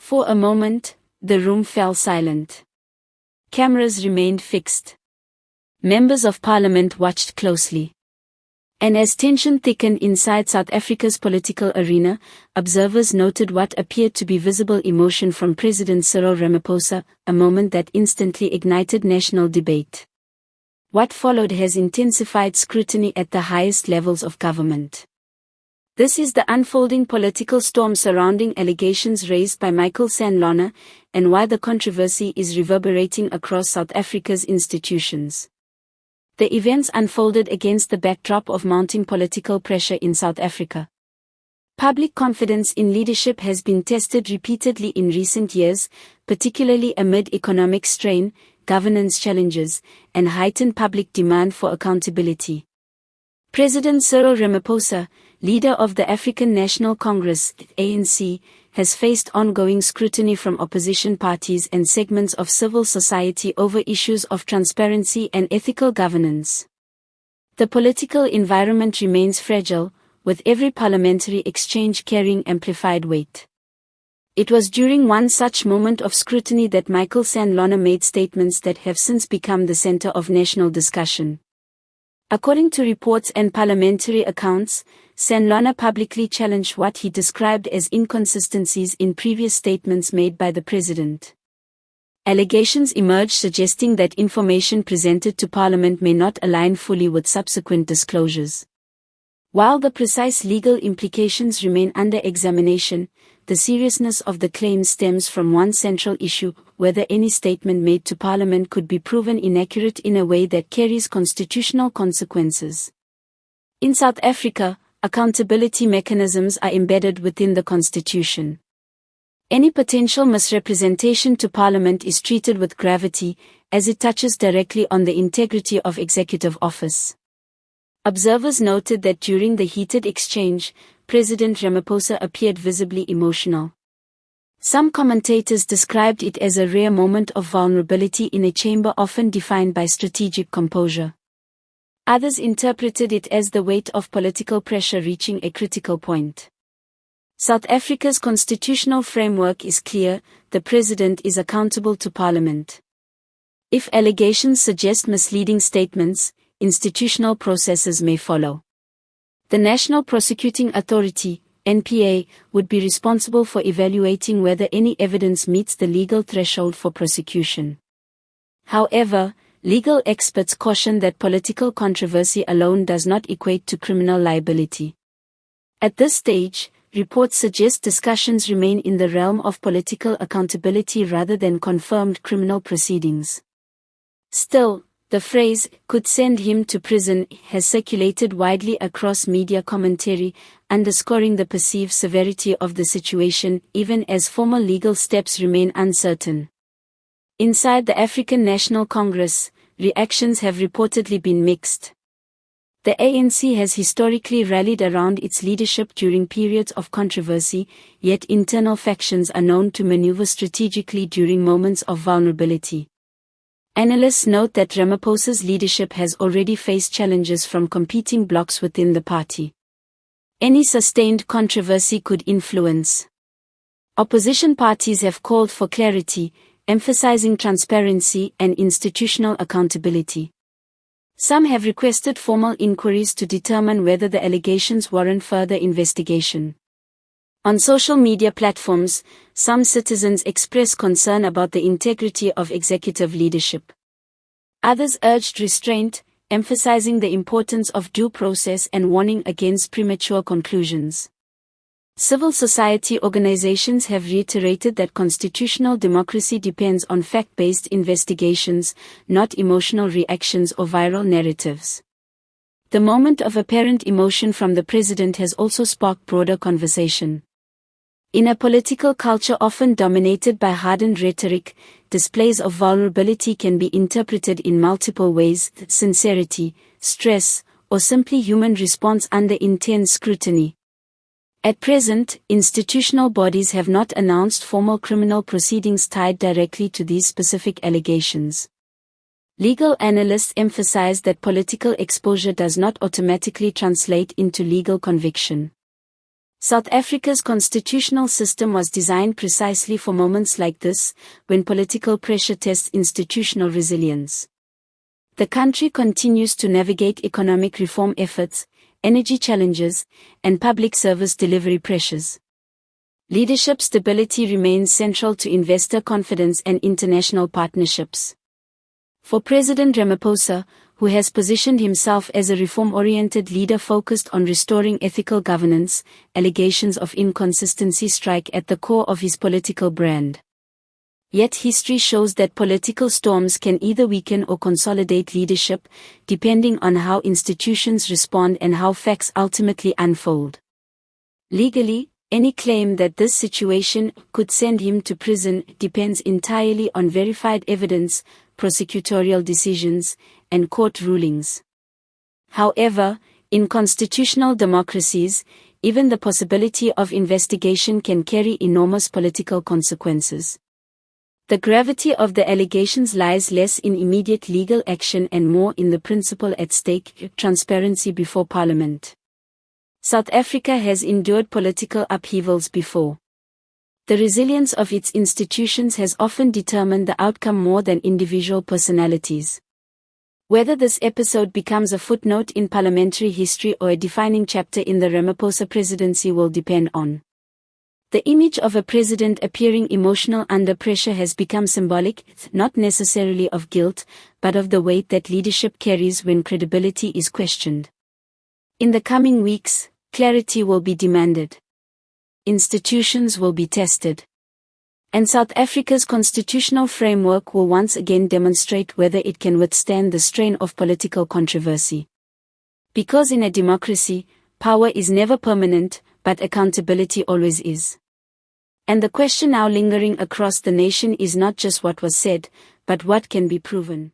For a moment, the room fell silent. Cameras remained fixed. Members of Parliament watched closely. And as tension thickened inside South Africa's political arena, observers noted what appeared to be visible emotion from President Cyril Ramaphosa, a moment that instantly ignited national debate. What followed has intensified scrutiny at the highest levels of government. This is the unfolding political storm surrounding allegations raised by Michael Sandlana, and why the controversy is reverberating across South Africa's institutions. The events unfolded against the backdrop of mounting political pressure in South Africa. Public confidence in leadership has been tested repeatedly in recent years, particularly amid economic strain, governance challenges, and heightened public demand for accountability. President Cyril Ramaphosa, leader of the African National Congress (ANC), has faced ongoing scrutiny from opposition parties and segments of civil society over issues of transparency and ethical governance. The political environment remains fragile, with every parliamentary exchange carrying amplified weight. It was during one such moment of scrutiny that Michael Sandlana made statements that have since become the center of national discussion. According to reports and parliamentary accounts, Sandlana publicly challenged what he described as inconsistencies in previous statements made by the president. Allegations emerged suggesting that information presented to Parliament may not align fully with subsequent disclosures. While the precise legal implications remain under examination, the seriousness of the claim stems from one central issue: whether any statement made to Parliament could be proven inaccurate in a way that carries constitutional consequences. In South Africa, accountability mechanisms are embedded within the Constitution. Any potential misrepresentation to Parliament is treated with gravity, as it touches directly on the integrity of executive office. Observers noted that during the heated exchange, President Ramaphosa appeared visibly emotional. Some commentators described it as a rare moment of vulnerability in a chamber often defined by strategic composure. Others interpreted it as the weight of political pressure reaching a critical point. South Africa's constitutional framework is clear: the president is accountable to Parliament. If allegations suggest misleading statements, institutional processes may follow. The National Prosecuting Authority, NPA, would be responsible for evaluating whether any evidence meets the legal threshold for prosecution. However, legal experts caution that political controversy alone does not equate to criminal liability. At this stage, reports suggest discussions remain in the realm of political accountability rather than confirmed criminal proceedings. Still, the phrase, "could send him to prison," has circulated widely across media commentary, underscoring the perceived severity of the situation, even as formal legal steps remain uncertain. Inside the African National Congress, reactions have reportedly been mixed. The ANC has historically rallied around its leadership during periods of controversy, yet internal factions are known to maneuver strategically during moments of vulnerability. Analysts note that Ramaphosa's leadership has already faced challenges from competing blocs within the party. Any sustained controversy could influence. Opposition parties have called for clarity, emphasizing transparency and institutional accountability. Some have requested formal inquiries to determine whether the allegations warrant further investigation. On social media platforms, some citizens express concern about the integrity of executive leadership. Others urged restraint, emphasizing the importance of due process and warning against premature conclusions. Civil society organizations have reiterated that constitutional democracy depends on fact-based investigations, not emotional reactions or viral narratives. The moment of apparent emotion from the president has also sparked broader conversation. In a political culture often dominated by hardened rhetoric, displays of vulnerability can be interpreted in multiple ways: sincerity, stress, or simply human response under intense scrutiny. At present, institutional bodies have not announced formal criminal proceedings tied directly to these specific allegations. Legal analysts emphasize that political exposure does not automatically translate into legal conviction. South Africa's constitutional system was designed precisely for moments like this, when political pressure tests institutional resilience. The country continues to navigate economic reform efforts, energy challenges, and public service delivery pressures. Leadership stability remains central to investor confidence and international partnerships. For President Ramaphosa, who has positioned himself as a reform-oriented leader focused on restoring ethical governance, allegations of inconsistency strike at the core of his political brand. Yet history shows that political storms can either weaken or consolidate leadership, depending on how institutions respond and how facts ultimately unfold. Legally, any claim that this situation could send him to prison depends entirely on verified evidence, prosecutorial decisions, and court rulings. However, in constitutional democracies, even the possibility of investigation can carry enormous political consequences. The gravity of the allegations lies less in immediate legal action and more in the principle at stake: transparency before Parliament. South Africa has endured political upheavals before. The resilience of its institutions has often determined the outcome more than individual personalities. Whether this episode becomes a footnote in parliamentary history or a defining chapter in the Ramaphosa presidency will depend on. The image of a president appearing emotional under pressure has become symbolic, not necessarily of guilt, but of the weight that leadership carries when credibility is questioned. In the coming weeks, clarity will be demanded. Institutions will be tested. And South Africa's constitutional framework will once again demonstrate whether it can withstand the strain of political controversy. Because in a democracy, power is never permanent, but accountability always is. And the question now lingering across the nation is not just what was said, but what can be proven.